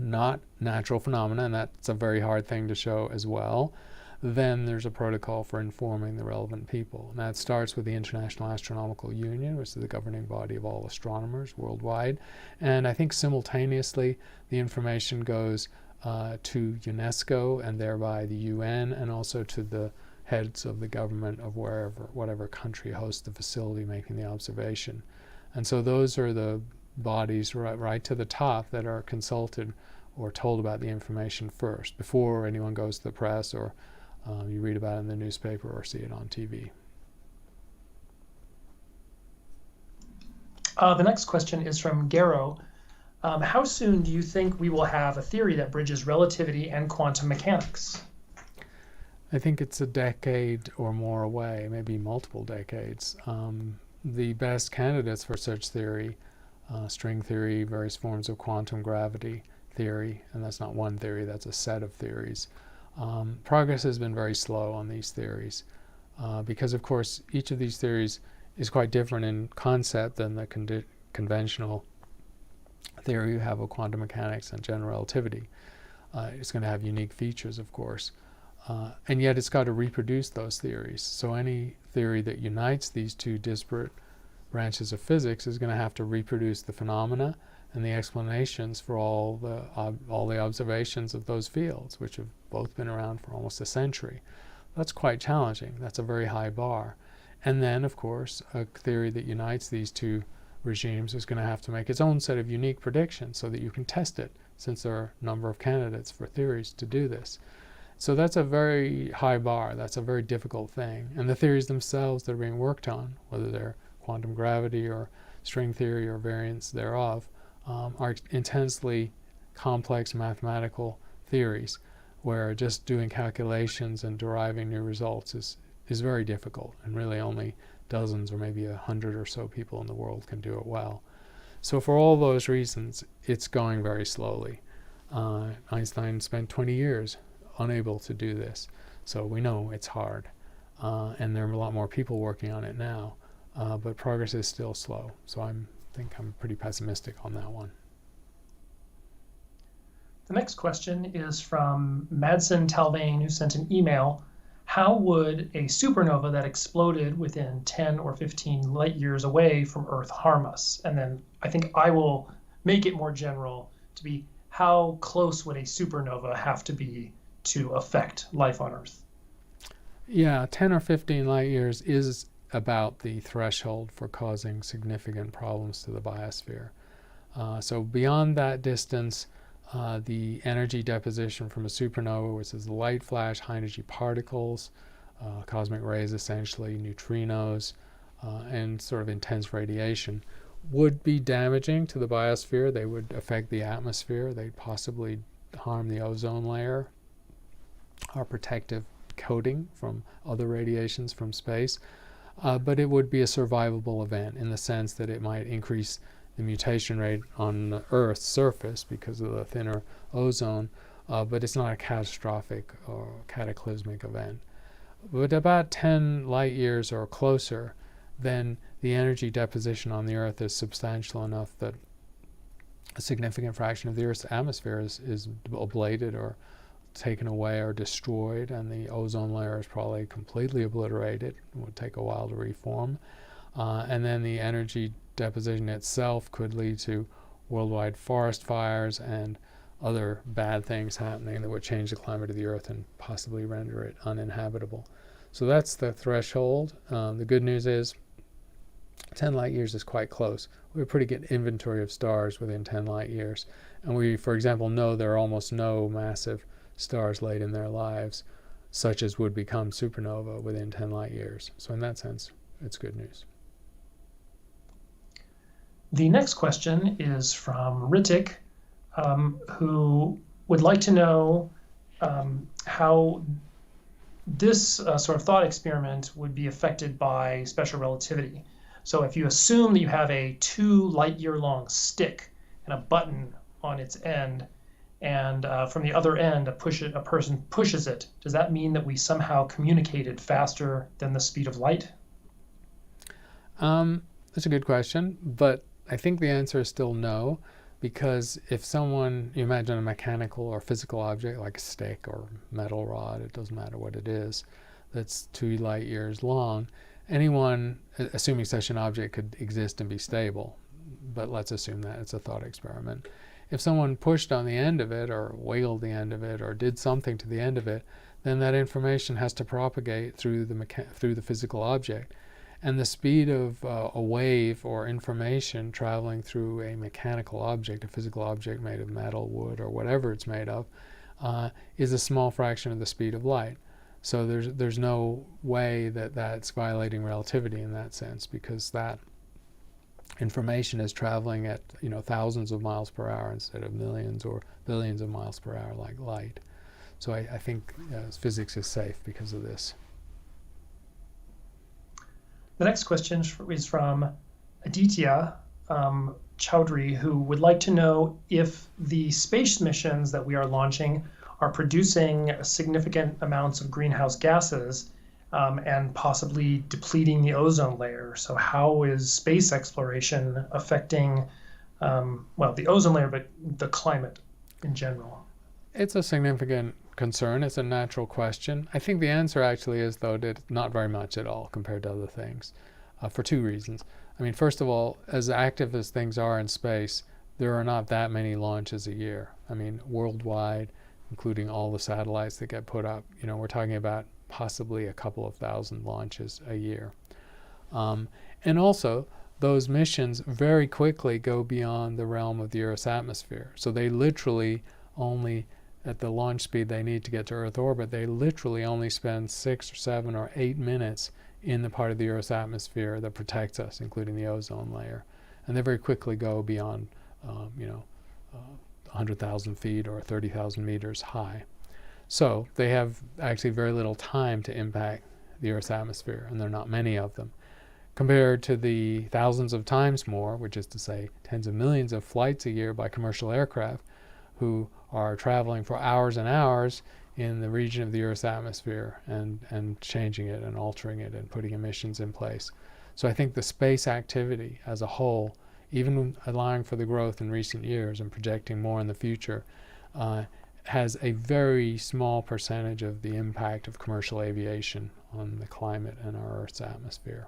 not natural phenomena, and that's a very hard thing to show as well, then there's a protocol for informing the relevant people. And that starts with the International Astronomical Union, which is the governing body of all astronomers worldwide. And I think simultaneously the information goes to UNESCO and thereby the UN, and also to the heads of the government of whatever country hosts the facility making the observation. And so those are the bodies right to the top that are consulted or told about the information first, before anyone goes to the press or you read about it in the newspaper or see it on TV. The next question is from Garo. How soon do you think we will have a theory that bridges relativity and quantum mechanics? I think it's a decade or more away, maybe multiple decades. The best candidates for such theory, string theory, various forms of quantum gravity theory, and that's not one theory, that's a set of theories. Progress has been very slow on these theories because, of course, each of these theories is quite different in concept than the conventional theory you have of quantum mechanics and general relativity. It's going to have unique features, of course. And yet it's got to reproduce those theories. So any theory that unites these two disparate branches of physics is going to have to reproduce the phenomena and the explanations for all the observations of those fields, which have both been around for almost a century. That's quite challenging. That's a very high bar. And then, of course, a theory that unites these two regimes is going to have to make its own set of unique predictions so that you can test it, since there are a number of candidates for theories to do this. So that's a very high bar. That's a very difficult thing. And the theories themselves that are being worked on, whether they're quantum gravity or string theory or variants thereof, are intensely complex mathematical theories where just doing calculations and deriving new results is very difficult, and really only dozens or maybe 100 or so people in the world can do it well. So for all those reasons, it's going very slowly. Einstein spent 20 years unable to do this, so we know it's hard. And there are a lot more people working on it now, but progress is still slow. So I think I'm pretty pessimistic on that one. The next question is from Madsen Talvain, who sent an email. how would a supernova that exploded within 10 or 15 light years away from Earth harm us? And then I think I will make it more general to be, how close would a supernova have to be to affect life on Earth? Yeah, 10 or 15 light years is about the threshold for causing significant problems to the biosphere. So beyond that distance, the energy deposition from a supernova, which is light flash, high energy particles, cosmic rays essentially, neutrinos, and sort of intense radiation, would be damaging to the biosphere. They would affect the atmosphere. They'd possibly harm the ozone layer, our protective coating from other radiations from space. But it would be a survivable event in the sense that it might increase the mutation rate on the Earth's surface because of the thinner ozone, but it's not a catastrophic or cataclysmic event. But about 10 light years or closer, then the energy deposition on the Earth is substantial enough that a significant fraction of the Earth's atmosphere is ablated or taken away or destroyed, and the ozone layer is probably completely obliterated. It would take a while to reform. And then the energy deposition itself could lead to worldwide forest fires and other bad things happening that would change the climate of the Earth and possibly render it uninhabitable. So that's the threshold. The good news is 10 light years is quite close. We have a pretty good inventory of stars within 10 light years. And we, for example, know there are almost no massive stars late in their lives, such as would become supernova within 10 light years. So in that sense, it's good news. The next question is from Ritik, who would like to know how this sort of thought experiment would be affected by special relativity. So if you assume that you have a 2 light year long stick and a button on its end, and from the other end a person pushes it, does that mean that we somehow communicated faster than the speed of light? That's a good question, but I think the answer is still no, because if someone, you imagine a mechanical or physical object like a stick or metal rod, it doesn't matter what it is, that's 2 light years long, anyone, assuming such an object could exist and be stable, but let's assume that it's a thought experiment. If someone pushed on the end of it or wiggled the end of it or did something to the end of it, then that information has to propagate through the physical object. And the speed of a wave or information traveling through a mechanical object, a physical object made of metal, wood, or whatever it's made of, is a small fraction of the speed of light. So there's no way that that's violating relativity in that sense, because that information is traveling at thousands of miles per hour instead of millions or billions of miles per hour like light. So I think physics is safe because of this. The next question is from Aditya Chowdhury, who would like to know if the space missions that we are launching are producing significant amounts of greenhouse gases and possibly depleting the ozone layer. So how is space exploration affecting, the ozone layer, but the climate in general? It's a significant concern. It's a natural question. I think the answer actually is, though, that not very much at all compared to other things, for 2 reasons. I mean, first of all, as active as things are in space, there are not that many launches a year. I mean, worldwide, including all the satellites that get put up, we're talking about possibly a couple of thousand launches a year. And also, those missions very quickly go beyond the realm of the Earth's atmosphere. So they literally only, at the launch speed they need to get to Earth orbit, they literally only spend 6 or 7 or 8 minutes in the part of the Earth's atmosphere that protects us, including the ozone layer. And they very quickly go beyond, 100,000 feet or 30,000 meters high. So they have actually very little time to impact the Earth's atmosphere, and there are not many of them, compared to the thousands of times more, which is to say tens of millions of flights a year by commercial aircraft who are traveling for hours and hours in the region of the Earth's atmosphere and changing it and altering it and putting emissions in place. So I think the space activity as a whole, even allowing for the growth in recent years and projecting more in the future, has a very small percentage of the impact of commercial aviation on the climate and our Earth's atmosphere.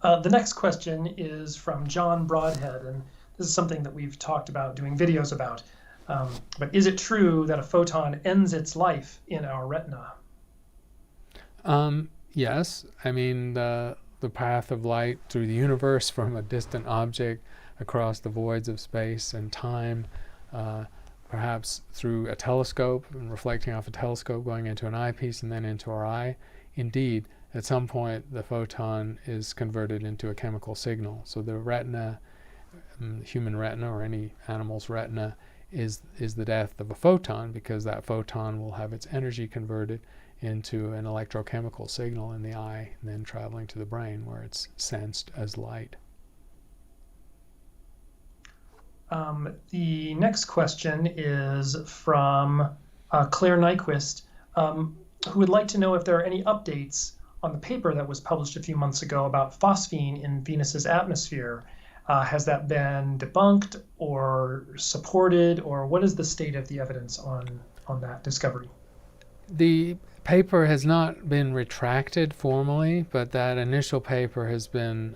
The next question is from John Broadhead, and this is something that we've talked about doing videos about. But is it true that a photon ends its life in our retina? Yes. I mean, the path of light through the universe from a distant object across the voids of space and time, perhaps through a telescope and reflecting off a telescope going into an eyepiece and then into our eye. Indeed, at some point the photon is converted into a chemical signal. So the retina, human retina or any animal's retina, is the death of a photon, because that photon will have its energy converted into an electrochemical signal in the eye and then traveling to the brain where it's sensed as light. The next question is from Claire Nyquist, who would like to know if there are any updates on the paper that was published a few months ago about phosphine in Venus's atmosphere. Has that been debunked or supported, or what is the state of the evidence on that discovery? The paper has not been retracted formally, but that initial paper has been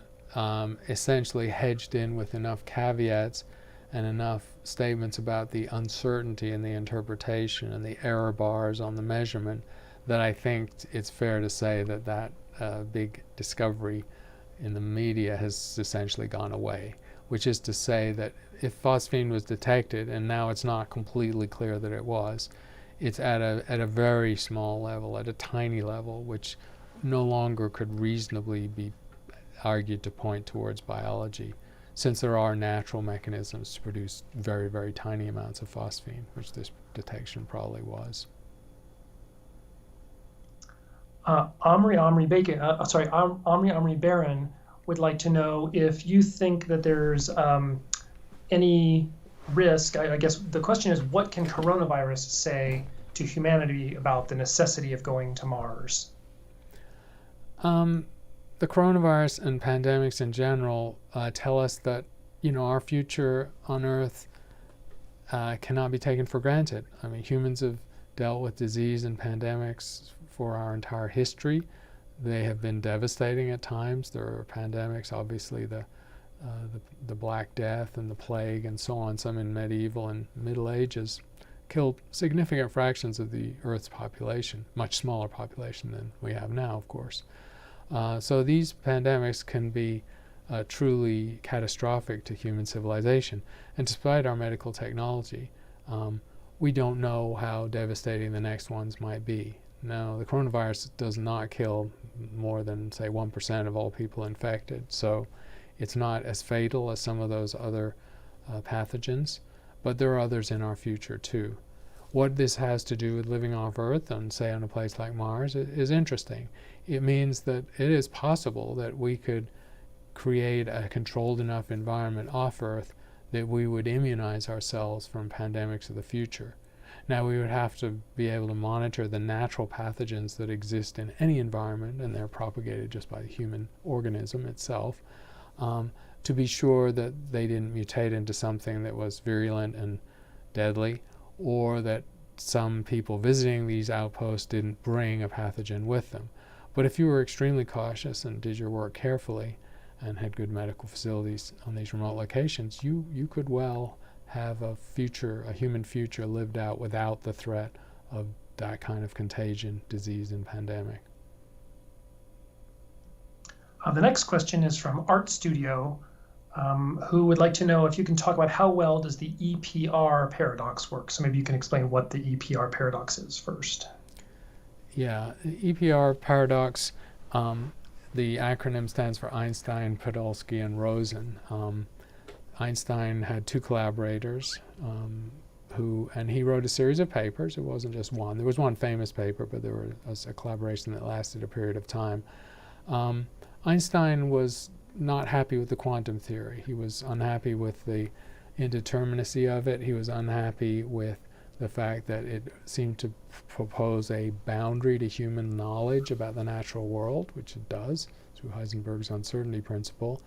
essentially hedged in with enough caveats and enough statements about the uncertainty in the interpretation and the error bars on the measurement that I think it's fair to say that big discovery in the media has essentially gone away, which is to say that if phosphine was detected, and now it's not completely clear that it was, it's at a very small level, at a tiny level, which no longer could reasonably be argued to point towards biology, since there are natural mechanisms to produce very, very tiny amounts of phosphine, which this detection probably was. Omri Baron would like to know if you think that there's any risk. I guess the question is, what can coronavirus say to humanity about the necessity of going to Mars? The coronavirus and pandemics in general tell us that, our future on Earth cannot be taken for granted. I mean, humans have dealt with disease and pandemics for our entire history. They have been devastating at times. There are pandemics, obviously the Black Death and the plague and so on, some in medieval and Middle Ages, killed significant fractions of the Earth's population, much smaller population than we have now, of course. So these pandemics can be truly catastrophic to human civilization. And despite our medical technology, we don't know how devastating the next ones might be. Now, the coronavirus does not kill more than, say, 1% of all people infected, so it's not as fatal as some of those other pathogens, but there are others in our future too. What this has to do with living off Earth and, say, on a place like Mars is interesting. It means that it is possible that we could create a controlled enough environment off Earth that we would immunize ourselves from pandemics of the future. Now, we would have to be able to monitor the natural pathogens that exist in any environment, and they're propagated just by the human organism itself, to be sure that they didn't mutate into something that was virulent and deadly, or that some people visiting these outposts didn't bring a pathogen with them. But if you were extremely cautious and did your work carefully and had good medical facilities on these remote locations, you could well have a human future lived out without the threat of that kind of contagion, disease, and pandemic. The next question is from Art Studio, who would like to know if you can talk about how well does the EPR paradox work. So maybe you can explain what the EPR paradox is first. Yeah, the EPR paradox, the acronym stands for Einstein, Podolsky, and Rosen. Einstein had two collaborators and he wrote a series of papers. It wasn't just one. There was one famous paper, but there was a collaboration that lasted a period of time. Einstein was not happy with the quantum theory. He was unhappy with the indeterminacy of it. He was unhappy with the fact that it seemed to propose a boundary to human knowledge about the natural world, which it does, through Heisenberg's uncertainty principle.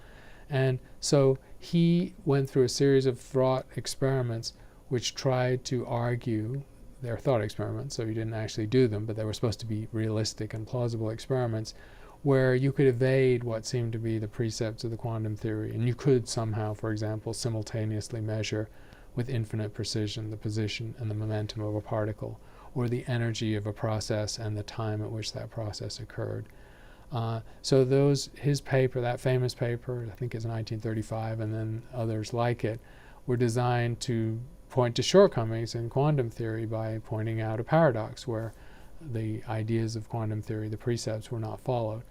And so he went through a series of fraught experiments which tried to argue, they're thought experiments, so you didn't actually do them, but they were supposed to be realistic and plausible experiments, where you could evade what seemed to be the precepts of the quantum theory, and you could somehow, for example, simultaneously measure with infinite precision the position and the momentum of a particle, or the energy of a process and the time at which that process occurred. So his paper, that famous paper, I think it's 1935, and then others like it, were designed to point to shortcomings in quantum theory by pointing out a paradox where the ideas of quantum theory, the precepts, were not followed.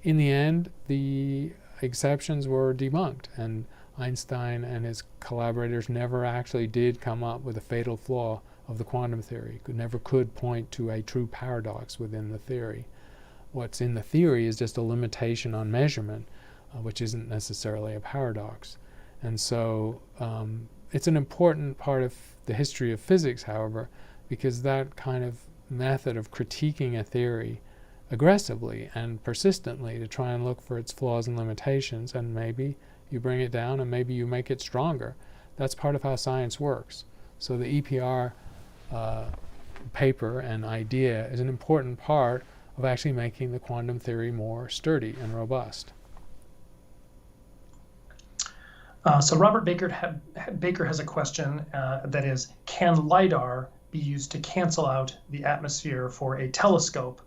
In the end, the exceptions were debunked, and Einstein and his collaborators never actually did come up with a fatal flaw of the quantum theory, never could point to a true paradox within the theory. What's in the theory is just a limitation on measurement, which isn't necessarily a paradox. And so it's an important part of the history of physics, however, because that kind of method of critiquing a theory aggressively and persistently to try and look for its flaws and limitations, and maybe you bring it down and maybe you make it stronger. That's part of how science works. So the EPR paper and idea is an important part of actually making the quantum theory more sturdy and robust. So Robert Baker has a question that is, can Lidar be used to cancel out the atmosphere for a telescope?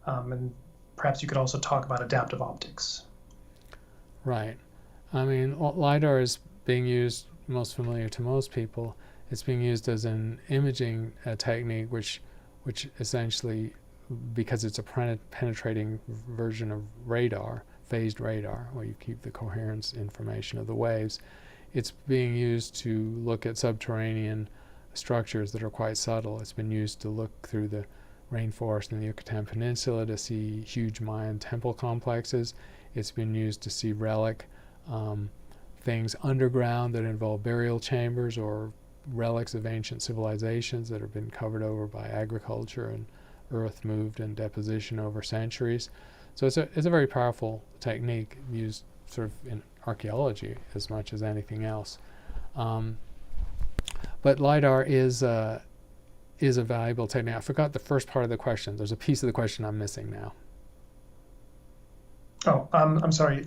And perhaps you could also talk about adaptive optics. Right. I mean, Lidar is being used, most familiar to most people, it's being used as an imaging technique which essentially, because it's a penetrating version of radar, phased radar, where you keep the coherence information of the waves, it's being used to look at subterranean structures that are quite subtle. It's been used to look through the rainforest in the Yucatan Peninsula to see huge Mayan temple complexes. It's been used to see relic things underground that involve burial chambers or relics of ancient civilizations that have been covered over by agriculture and earth moved and deposition over centuries. So it's a very powerful technique used sort of in archaeology as much as anything else. But Lidar is a valuable technique. I forgot the first part of the question. There's a piece of the question I'm missing now. Oh, I'm sorry.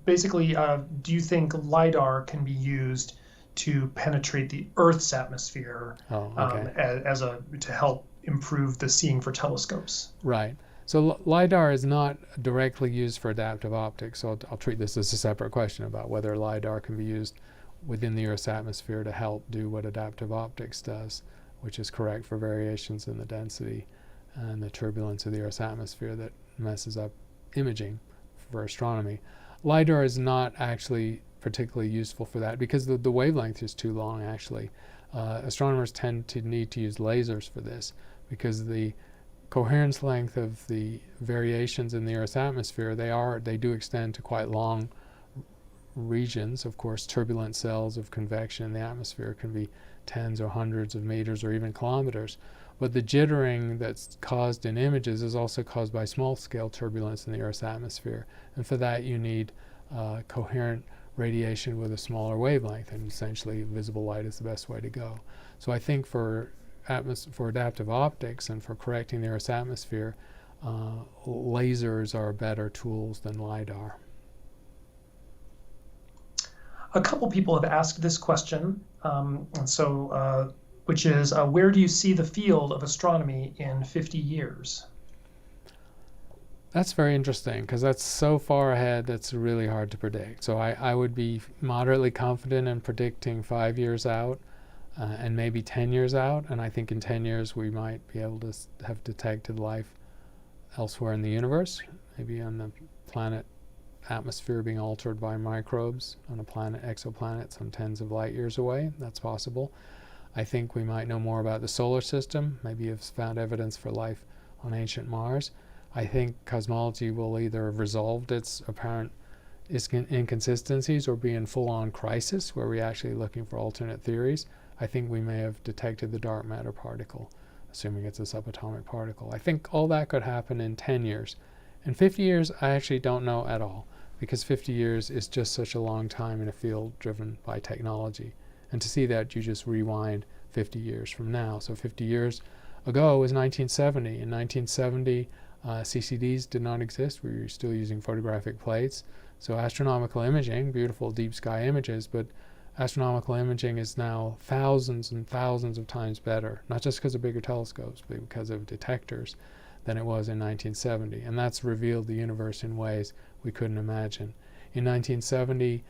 Basically, do you think Lidar can be used to penetrate the Earth's atmosphere to help improve the seeing for telescopes? Right. So Lidar is not directly used for adaptive optics, so I'll treat this as a separate question about whether Lidar can be used within the Earth's atmosphere to help do what adaptive optics does, which is correct for variations in the density and the turbulence of the Earth's atmosphere that messes up imaging for astronomy. Lidar is not actually particularly useful for that because the wavelength is too long, actually. Astronomers tend to need to use lasers for this because the coherence length of the variations in the Earth's atmosphere, they do extend to quite long regions. Of course, turbulent cells of convection in the atmosphere can be tens or hundreds of meters or even kilometers. But the jittering that's caused in images is also caused by small-scale turbulence in the Earth's atmosphere. And for that, you need coherent radiation with a smaller wavelength, and essentially visible light is the best way to go. So I think for adaptive optics and for correcting the Earth's atmosphere, lasers are better tools than Lidar. A couple people have asked this question, which is, where do you see the field of astronomy in 50 years? That's very interesting because that's so far ahead that's really hard to predict. So I would be moderately confident in predicting 5 years out and maybe 10 years out. And I think in 10 years we might be able to have detected life elsewhere in the universe, maybe on the planet atmosphere being altered by microbes on a exoplanet some tens of light years away. That's possible. I think we might know more about the solar system, maybe have found evidence for life on ancient Mars. I think cosmology will either have resolved its apparent inconsistencies or be in full-on crisis where we're actually looking for alternate theories. I think we may have detected the dark matter particle, assuming it's a subatomic particle. I think all that could happen in 10 years. In 50 years, I actually don't know at all, because 50 years is just such a long time in a field driven by technology. And to see that, you just rewind 50 years from now. So 50 years ago was 1970. In 1970, CCDs did not exist. We were still using photographic plates. So astronomical imaging, beautiful deep sky images, but astronomical imaging is now thousands and thousands of times better, not just because of bigger telescopes, but because of detectors, than it was in 1970. And that's revealed the universe in ways we couldn't imagine. In 1970,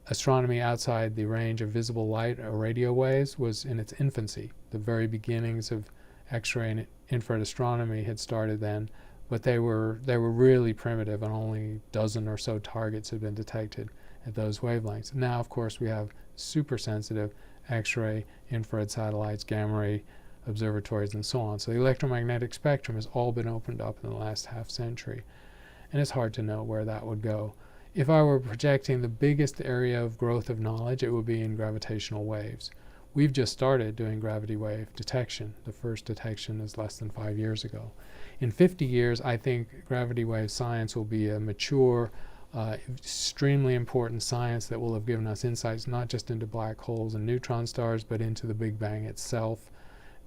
astronomy outside the range of visible light or radio waves was in its infancy. The very beginnings of X-ray and infrared astronomy had started then, but they were really primitive, and only a dozen or so targets had been detected at those wavelengths. Now, of course, we have super sensitive X-ray, infrared satellites, gamma ray observatories, and so on. So the electromagnetic spectrum has all been opened up in the last half century, and it's hard to know where that would go. If I were projecting the biggest area of growth of knowledge, it would be in gravitational waves. We've just started doing gravity wave detection. The first detection is less than 5 years ago. In 50 years, I think gravity wave science will be a mature, extremely important science that will have given us insights not just into black holes and neutron stars, but into the Big Bang itself,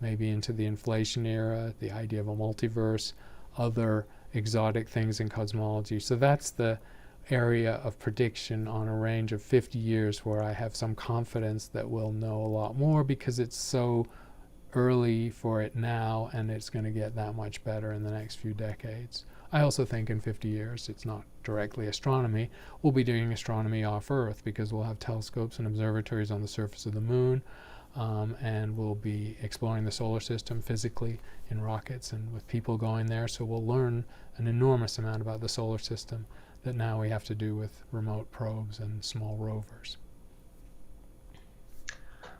maybe into the inflation era, the idea of a multiverse, other exotic things in cosmology. So that's the area of prediction on a range of 50 years where I have some confidence that we'll know a lot more, because it's so early for it now, and it's going to get that much better in the next few decades. I also think in 50 years, it's not directly astronomy. We'll be doing astronomy off Earth, because we'll have telescopes and observatories on the surface of the moon, and we'll be exploring the solar system physically in rockets and with people going there. So we'll learn an enormous amount about the solar system that now we have to do with remote probes and small rovers.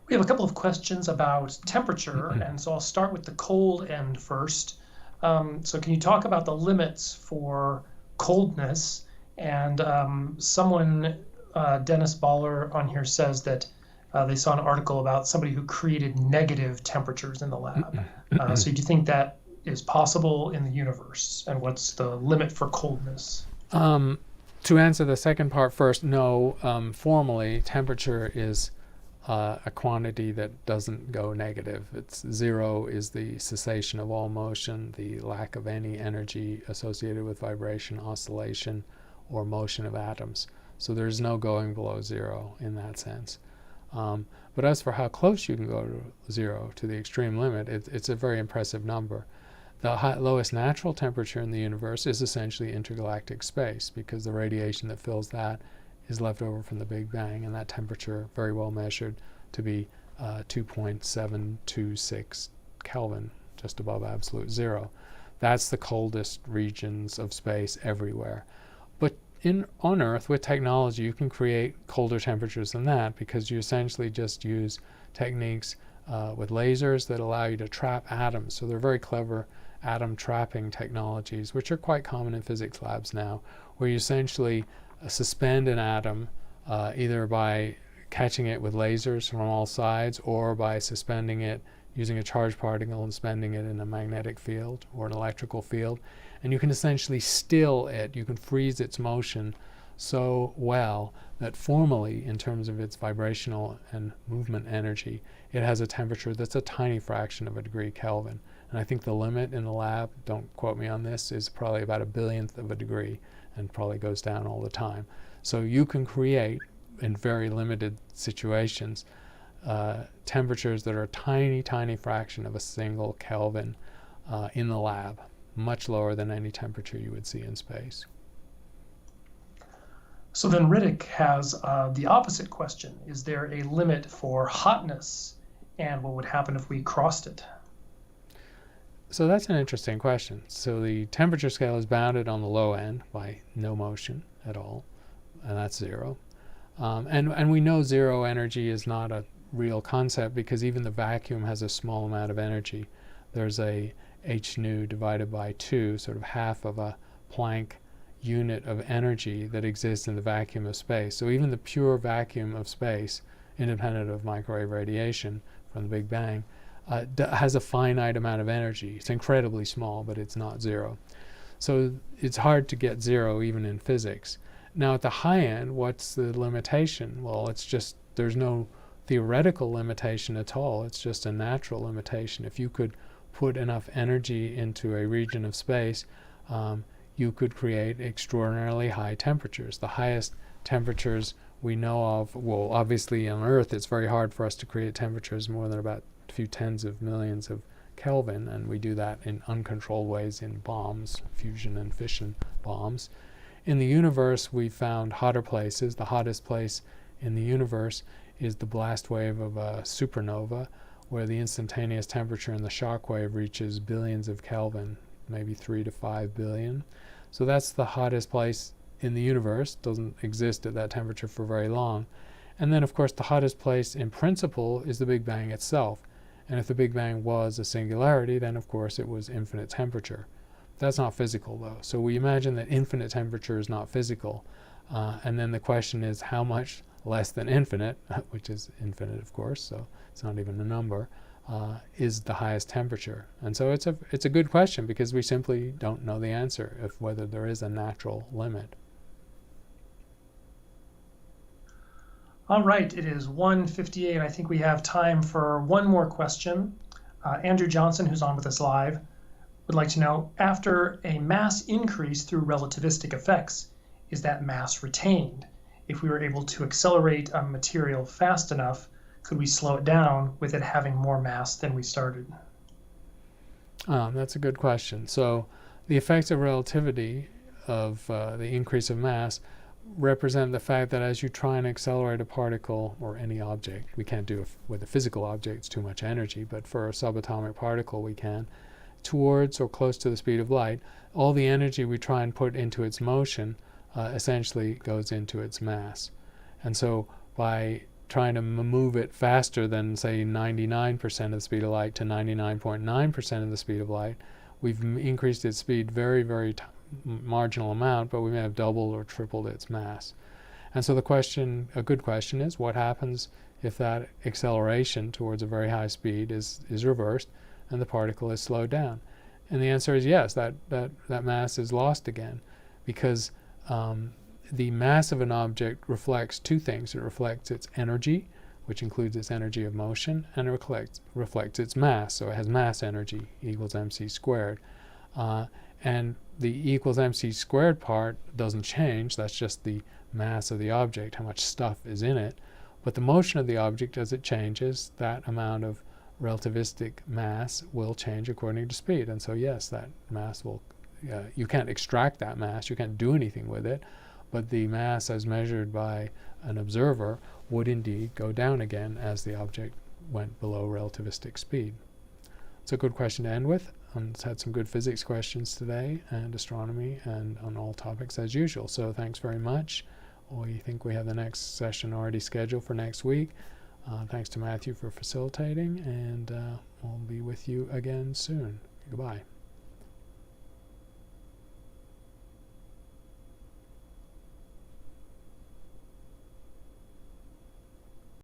We have a couple of questions about temperature, and so I'll start with the cold end first. So can you talk about the limits for coldness? And someone, Dennis Baller on here, says that they saw an article about somebody who created negative temperatures in the lab. So do you think that is possible in the universe? And what's the limit for coldness? To answer the second part first, no. Formally, temperature is a quantity that doesn't go negative. It's zero is the cessation of all motion, the lack of any energy associated with vibration, oscillation, or motion of atoms. So there's no going below zero in that sense. But as for how close you can go to zero, to the extreme limit, it's a very impressive number. The lowest natural temperature in the universe is essentially intergalactic space, because the radiation that fills that is left over from the Big Bang, and that temperature, very well measured to be 2.726 Kelvin, just above absolute zero. That's the coldest regions of space everywhere. But on Earth, with technology, you can create colder temperatures than that, because you essentially just use techniques with lasers that allow you to trap atoms. So they're very clever atom trapping technologies, which are quite common in physics labs now, where you essentially suspend an atom either by catching it with lasers from all sides, or by suspending it using a charged particle and suspending it in a magnetic field or an electrical field. And you can essentially still it, you can freeze its motion so well that formally, in terms of its vibrational and movement energy, it has a temperature that's a tiny fraction of a degree Kelvin. And I think the limit in the lab, don't quote me on this, is probably about a billionth of a degree, and probably goes down all the time. So you can create, in very limited situations, temperatures that are a tiny, tiny fraction of a single Kelvin in the lab, much lower than any temperature you would see in space. So then Riddick has the opposite question. Is there a limit for hotness, and what would happen if we crossed it? So that's an interesting question. So the temperature scale is bounded on the low end by no motion at all, and that's zero. And we know zero energy is not a real concept, because even the vacuum has a small amount of energy. There's a h nu divided by 2, sort of half of a Planck unit of energy that exists in the vacuum of space. So even the pure vacuum of space, independent of microwave radiation from the Big Bang, has a finite amount of energy. It's incredibly small, but it's not zero. So it's hard to get zero even in physics. Now at the high end, what's the limitation? Well, it's just there's no theoretical limitation at all. It's just a natural limitation. If you could put enough energy into a region of space, you could create extraordinarily high temperatures. The highest temperatures we know of, well, obviously on Earth it's very hard for us to create temperatures more than about a few tens of millions of Kelvin, and we do that in uncontrolled ways in bombs, fusion and fission bombs. In the universe, we found hotter places. The hottest place in the universe is the blast wave of a supernova, where the instantaneous temperature in the shock wave reaches billions of Kelvin, maybe 3 to 5 billion. So that's the hottest place in the universe. Doesn't exist at that temperature for very long. And then, of course, the hottest place in principle is the Big Bang itself. And if the Big Bang was a singularity, then, of course, it was infinite temperature. That's not physical, though. So we imagine that infinite temperature is not physical. And then the question is how much less than infinite, which is infinite, of course, so it's not even a number, is the highest temperature. And so it's a good question, because we simply don't know the answer of whether there is a natural limit. All right, it is 1:58. I think we have time for one more question. Andrew Johnson, who's on with us live, would like to know, after a mass increase through relativistic effects, is that mass retained? If we were able to accelerate a material fast enough, could we slow it down with it having more mass than we started? That's a good question. So the effects of relativity, of the increase of mass, represent the fact that as you try and accelerate a particle or any object, we can't do it with a physical object, it's too much energy, but for a subatomic particle we can, towards or close to the speed of light, all the energy we try and put into its motion essentially goes into its mass. And so by trying to move it faster than, say, 99% of the speed of light to 99.9% of the speed of light, we've increased its speed very, very marginal amount, but we may have doubled or tripled its mass. And so the question, a good question, is what happens if that acceleration towards a very high speed is reversed and the particle is slowed down? And the answer is yes, that mass is lost again, because the mass of an object reflects two things. It reflects its energy, which includes its energy of motion, and it reflects its mass. So it has mass energy, E equals mc squared. And the E equals mc squared part doesn't change. That's just the mass of the object, how much stuff is in it. But the motion of the object, as it changes, that amount of relativistic mass will change according to speed. And so yes, that mass will, you can't extract that mass, you can't do anything with it, but the mass as measured by an observer would indeed go down again as the object went below relativistic speed. It's a good question to end with. It's had some good physics questions today, and astronomy, and on all topics as usual. So thanks very much. We think we have the next session already scheduled for next week. Thanks to Matthew for facilitating, and we'll be with you again soon. Goodbye.